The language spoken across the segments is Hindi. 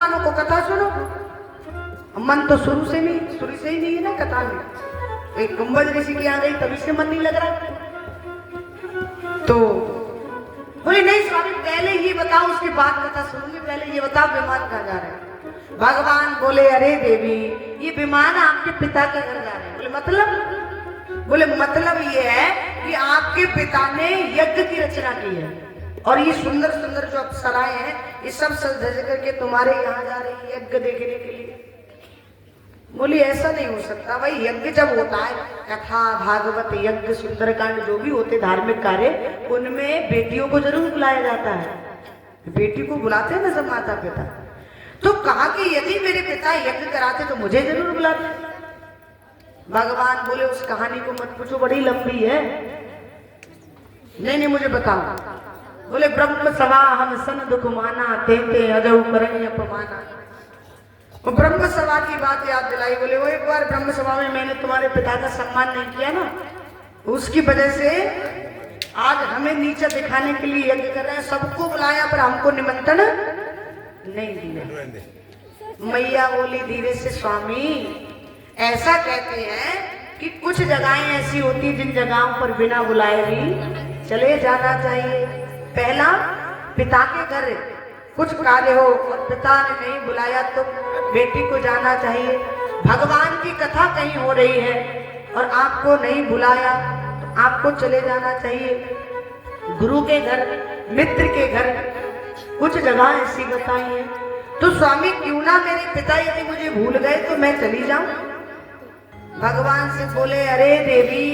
को कथा सुनो। मन तो शुरू से ही नहीं है ना कथा में। एक कुंभज ऋषि की आ गई तभी से मन नहीं लग रहा। तो बोले नहीं स्वामी पहले ये बताओ उसके बाद कथा सुनूंगी, पहले ये बताओ विमान कहाँ जा रहे हैं। भगवान बोले अरे देवी ये विमान आपके पिता के घर जा रहे हैं। बोले मतलब ये है कि आपके पिता ने यज्ञ की रचना की है और ये सुंदर सुंदर जो अप्सराएं हैं ये सब सज धज करके तुम्हारे यहाँ जा रही है यज्ञ देखने के लिए। बोली ऐसा नहीं हो सकता भाई, यज्ञ जब होता है कथा भागवत यज्ञ सुंदरकांड जो भी होते धार्मिक कार्य उनमें बेटियों को जरूर बुलाया जाता है, बेटी को बुलाते हैं ना सब माता पिता। तो कहा कि यदि मेरे पिता यज्ञ कराते तो मुझे जरूर बुलाते। भगवान बोले उस कहानी को मत पूछो बड़ी लंबी है, नहीं मुझे बताओ। बोले ब्रह्म सभा हम सन दुख माना तेते अजऊ करें अपमाना। वो ब्रह्म सभा की बात याद दिलाई। बोले वो एक बार ब्रह्म सभा में मैंने तुम्हारे पिता का सम्मान नहीं किया ना, उसकी वजह से आज हमें नीचे दिखाने के लिए यज्ञ कर रहे हैं। सबको बुलाया पर हमको निमंत्रण नहीं दिया। मैया बोली धीरे से स्वामी ऐसा कहते हैं कि कुछ जगहें ऐसी होती जिन जगहों पर बिना बुलाए भी चले जाना चाहिए। पहला पिता के घर कुछ कार्य हो और पिता ने नहीं बुलाया तो बेटी को जाना चाहिए। भगवान की कथा कहीं हो रही है और आपको नहीं बुलाया तो आपको चले जाना चाहिए। गुरु के घर मित्र के घर कुछ जगह ऐसी बताई है। तो स्वामी क्यों ना मेरे पिता यदि मुझे भूल गए तो मैं चली जाऊं। भगवान से बोले अरे देवी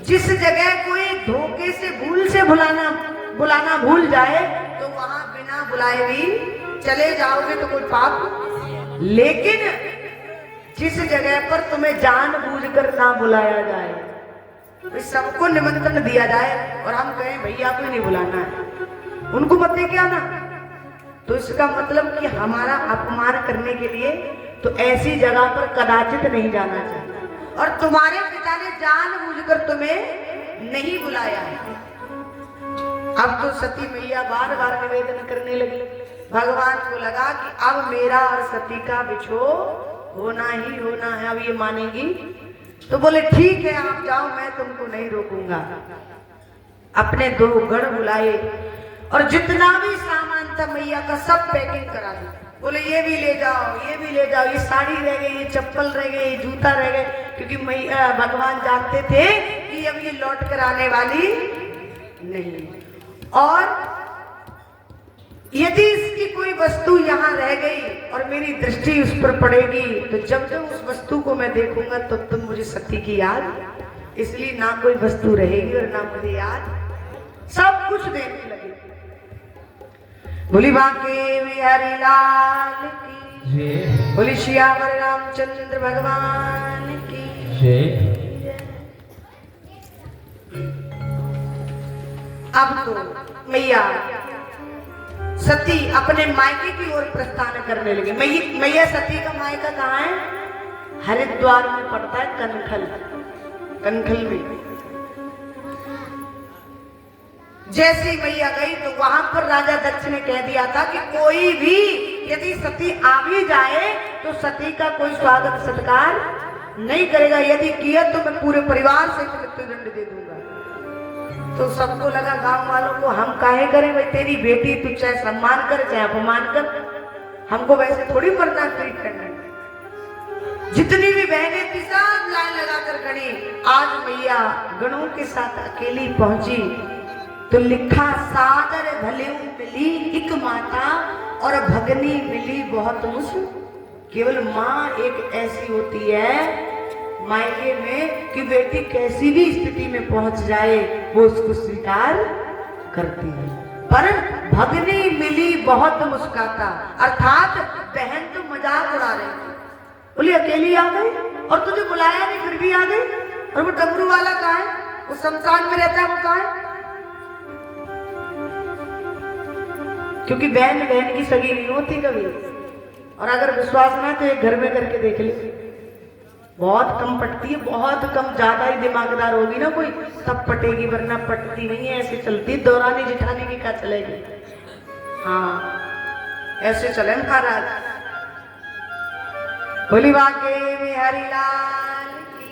जिस जगह कोई धोखे से भूल से बुलाना भूल जाए तो वहां बिना बुलाए भी चले जाओगे तो कोई पाप। लेकिन जिस जगह पर तुम्हें जानबूझकर ना बुलाया जाए तो सबको निमंत्रण दिया जाए और हम कहें भैया को नहीं बुलाना है उनको मत लेके आना, तो इसका मतलब कि हमारा अपमान करने के लिए तो ऐसी जगह पर कदाचित नहीं जाना चाहिए। और तुम्हारे पिता ने जानबूझकर तुम्हें नहीं बुलाया है। अब तो सती मैया बार बार निवेदन करने लगी। भगवान को लगा कि अब मेरा और सती का बिछो होना ही होना है, अब ये मानेगी। तो बोले ठीक है आप जाओ मैं तुमको नहीं रोकूंगा। अपने दो गण बुलाए और जितना भी सामान था मैया का सब पैकिंग करा दिया। बोले ये भी ले जाओ ये भी ले जाओ, ये साड़ी रह गई, ये चप्पल रह गई, ये जूता रह गए, क्योंकि मैया भगवान जानते थे कि अब ये लौट कर आने वाली नहीं। और यदि इसकी कोई वस्तु यहाँ रह गई और मेरी दृष्टि उस पर पड़ेगी तो जब जब उस वस्तु को मैं देखूंगा तो तुम मुझे सती की याद, इसलिए ना कोई वस्तु रहेगी और ना मुझे याद, सब कुछ देखने लगे। बोली बांके बिहारी लाल की, बोली श्यावर रामचंद्र भगवान की। अब तो मैया सती अपने मायके की ओर प्रस्थान करने लगे। मैया सती का मायका कहाँ है? हरिद्वार में पड़ता है, कनखल में। जैसे मैया गई तो वहां पर राजा दक्ष ने कह दिया था कि कोई भी यदि सती आ भी जाए तो सती का कोई स्वागत सत्कार नहीं करेगा, यदि किया तो मैं पूरे परिवार से मृत्युदंड दे दूंगा। तो सबको लगा गांव वालों को हम काहे करें भाई, तेरी बेटी तू चाहे सम्मान कर चाहे अपमान कर, हमको वैसे थोड़ी मरना ट्रीट करना। जितनी भी बहनें थी सब लाइन लगाकर खड़ी। आज मैया गणों के साथ अकेली पहुंची तो लिखा सादर भले मिली एक माता और भगनी मिली बहुत मुश्किल। केवल माँ एक ऐसी होती है मायके में कि बेटी कैसी भी स्थिति में पहुंच जाए वो उसको स्वीकार करती है, पर भगनी मिली बहुत मुस्काता, अर्थात बहन तो मजाक उड़ा रही थी। बोली अकेली आ गई और तुझे बुलाया नहीं फिर भी आ गई, और वो डमरू वाला कहाँ है, वो शमशान में रहता है, वो कहाँ है? क्योंकि बहन बहन की सगी नहीं होती कभी। और अगर विश्वास ना तो एक घर में करके देख ले, बहुत कम पटती है, बहुत कम। ज्यादा ही दिमागदार होगी ना कोई तब पटेगी, वरना पटती नहीं है, ऐसे चलती। दौरानी जिठानी की क्या चलेगी। हाँ ऐसे चले महाराज। बोली वाके में हरिलाल की।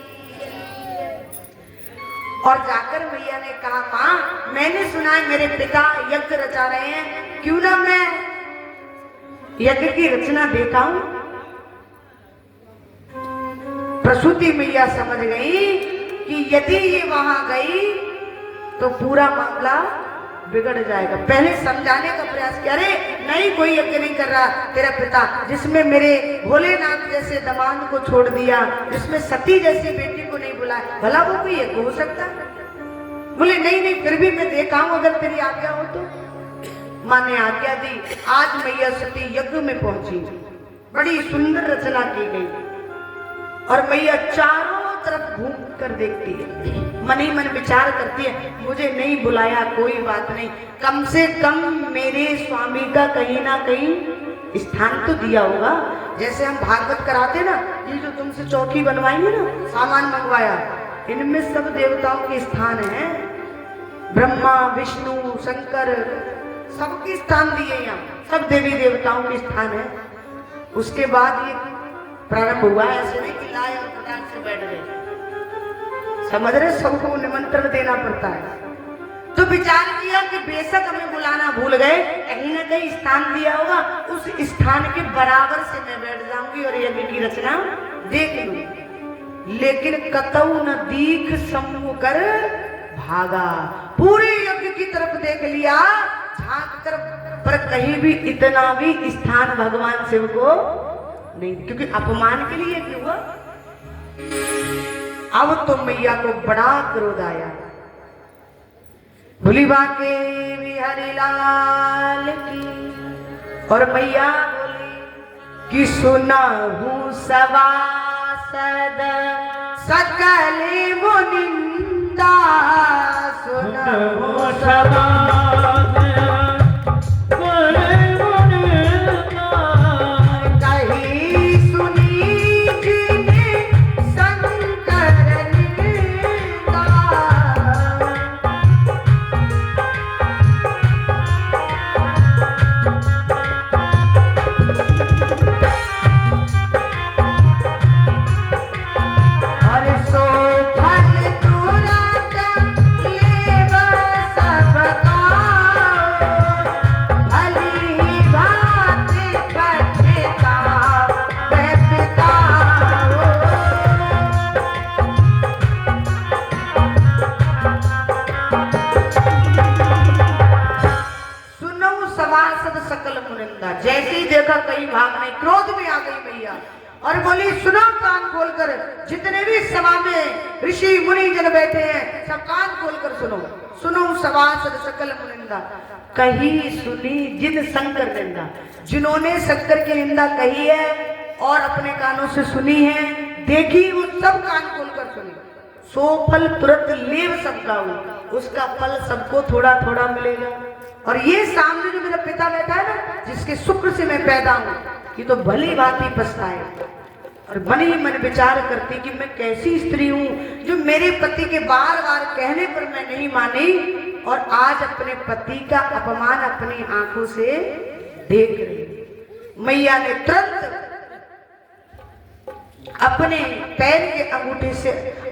और जाकर मैया ने कहा मां मैंने सुना है मेरे पिता यज्ञ रचा रहे हैं, क्यों ना मैं यज्ञ की रचना देखा हूं। प्रसूति मैया समझ गई कि यदि ये वहां गई तो पूरा मामला बिगड़ जाएगा। पहले समझाने का प्रयास किया, अरे नहीं कोई यज्ञ नहीं कर रहा तेरा पिता, जिसमें मेरे भोलेनाथ जैसे दामाद को छोड़ दिया, जिसमें सती जैसी बेटी को नहीं बुलाया, भला वो कोई यज्ञ हो सकता? बोले नहीं नहीं फिर भी मैं देखा हूं अगर तेरी आज्ञा हो तो। मां ने आज्ञा दी। आज मैया सती यज्ञ में पहुंची, बड़ी सुंदर रचना की गई और मैया चारों तरफ घूम कर देखती है, मन ही मन विचार करती है मुझे नहीं बुलाया कोई बात नहीं, कम से कम मेरे स्वामी का कहीं ना कहीं स्थान तो दिया होगा। जैसे हम भागवत कराते ना, ये जो तुमसे चौकी बनवाएंगे ना, सामान मंगवाया, इनमें सब देवताओं के स्थान है, ब्रह्मा विष्णु शंकर सबके स्थान दिए, यहाँ सब देवी देवताओं के स्थान है। उसके बाद ये प्रारंभ हुआ, ऐसे नहीं कि लाए और फटाक से बैठ गए, समझ रहे, सबको निमंत्रण देना पड़ता है। तो विचार किया कि बेशक हमें बुलाना भूल गए, कहीं ना कहीं स्थान दिया होगा, उस स्थान के बराबर से मैं बैठ जाऊंगी और यज्ञ की रचना देख लूंगी। लेकिन कतऊ न दीख सम्मुख कर भागा, पूरे यज्ञ की तरफ देख लिया, झांक कर, पर कहीं भी इतना भी स्थान भगवान शिव को नहीं, क्योंकि अपमान के लिए क्यों हुआ। अब तो मैया को बड़ा क्रोध आया। भोली बाके बिहारी लाल की। और मैया बोली कि सुना हूं सवासद सकल मुनिंदा, सुना हूं सवासद कहीं भागने, क्रोध में आ गई मैया और बोली सुनो कान खोलकर, जितने भी सभा में ऋषि मुनि जन बैठे हैं सब कान खोलकर सुनो, सुनो सवासद सकल मुनिंदा, कही सुनी जिन शंकर निंदा, जिन्होंने शंकर की निंदा कही है और अपने कानों से सुनी है, देखी, वो सब कान खोलकर सुनी। सो फल तुरंत लेव सबका हो, उसका फल सबको थोड़ा थोड़ा मिलेगा। और ये सामने जो मेरा पिता बैठा है ना, जिसके शुक्र से मैं पैदा हूं, ये तो भली बात ही पछताए। और मन ही मन विचार करती कि मैं कैसी स्त्री हूं जो मेरे पति के बार बार कहने पर मैं नहीं मानी और आज अपने पति का अपमान अपनी आंखों से देख रही। मैया ने तुरंत अपने पैर के अंगूठे से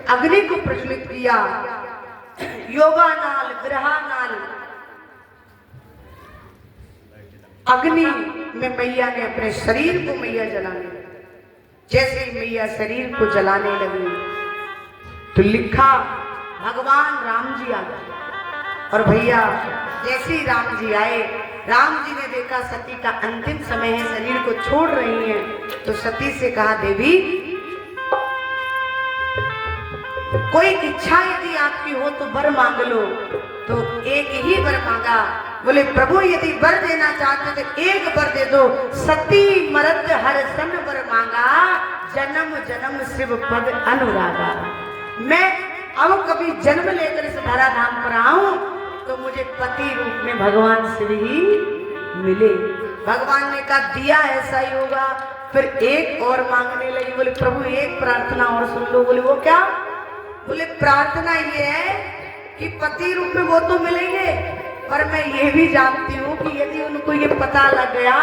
अग्नि को प्रज्वलित किया, योगानाल ग्रहानाल अग्नि में मैया ने अपने शरीर को मैया जलाने, जैसे ही मैया शरीर को जलाने लगी तो लिखा भगवान राम जी आ गए। और भैया जैसे ही राम जी आए, राम जी ने देखा सती का अंतिम समय है, शरीर को छोड़ रही हैं, तो सती से कहा देवी कोई इच्छा यदि आपकी हो तो वर मांग लो। तो एक ही वर मांगा। बोले प्रभु यदि वर देना चाहते तो एक वर दे दो। सती मरद हर सन वर मांगा, जन्म जन्म शिव पद अनुरागा। मैं अब कभी जन्म लेकर इस धराधाम पर आऊं तो मुझे पति रूप में भगवान शिव ही मिले। भगवान ने कहा दिया ऐसा ही होगा। फिर एक और मांगने लगी। बोले प्रभु एक प्रार्थना और सुन लो। बोले वो क्या? बोले प्रार्थना ये है कि पति रूप में वो तो मिलेंगे पर मैं ये भी जानती हूँ कि यदि उनको ये पता लग गया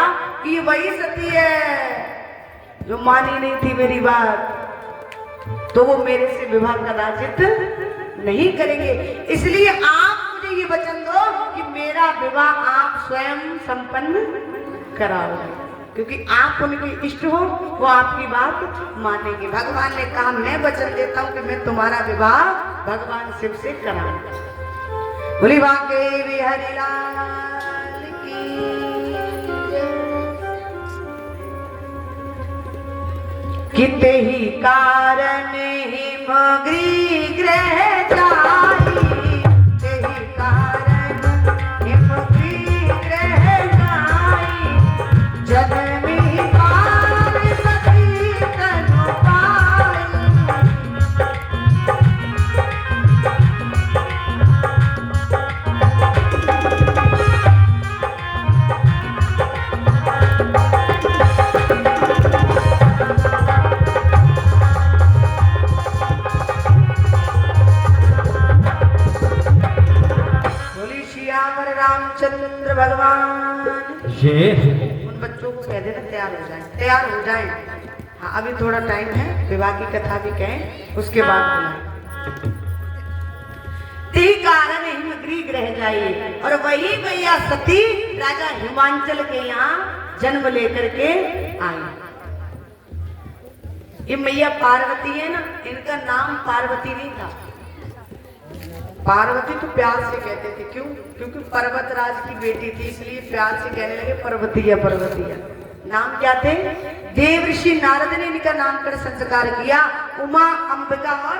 कि ये वही सती है जो मानी नहीं थी मेरी बात, तो वो मेरे से विवाह कदाचित नहीं करेंगे। इसलिए आप मुझे ये वचन दो कि मेरा विवाह आप स्वयं संपन्न कराओगे, क्योंकि आप उनके इष्ट हो, वो आपकी बात मानेंगे। भगवान ने कहा मैं वचन देता हूं कि मैं तुम्हारा विवाह भगवान शिव से कराऊंगा। बोली बाके बिहारी लाल की किते ही कारण हिमगिरी ग्रह जाई, ते ही कारण हिमगिरी ग्रह जाई, जन्मी पार सती तनु पाई। रामचंद्र भगवान ये उन बच्चों को कह देना तैयार हो जाएं, तैयार हो जाएं। हाँ अभी थोड़ा टाइम है, विवाह की कथा भी कहें उसके बाद बुलाएं। ते कारण हिमगिरी रह जाइए, और वही मैया सती राजा हिमांचल के यहाँ जन्म लेकर के आई। ये मैया पार्वती है ना, इनका नाम पार्वती नहीं था। पार्वती तो प्यार से कहते थे, क्यों? क्योंकि पर्वतराज की बेटी थी, इसलिए प्यार से कहने लगे पर्वतीया पर्वतीया। नाम क्या थे? देव ऋषि नारद ने इनका नामकरण संस्कार किया, उमा, अंबिका और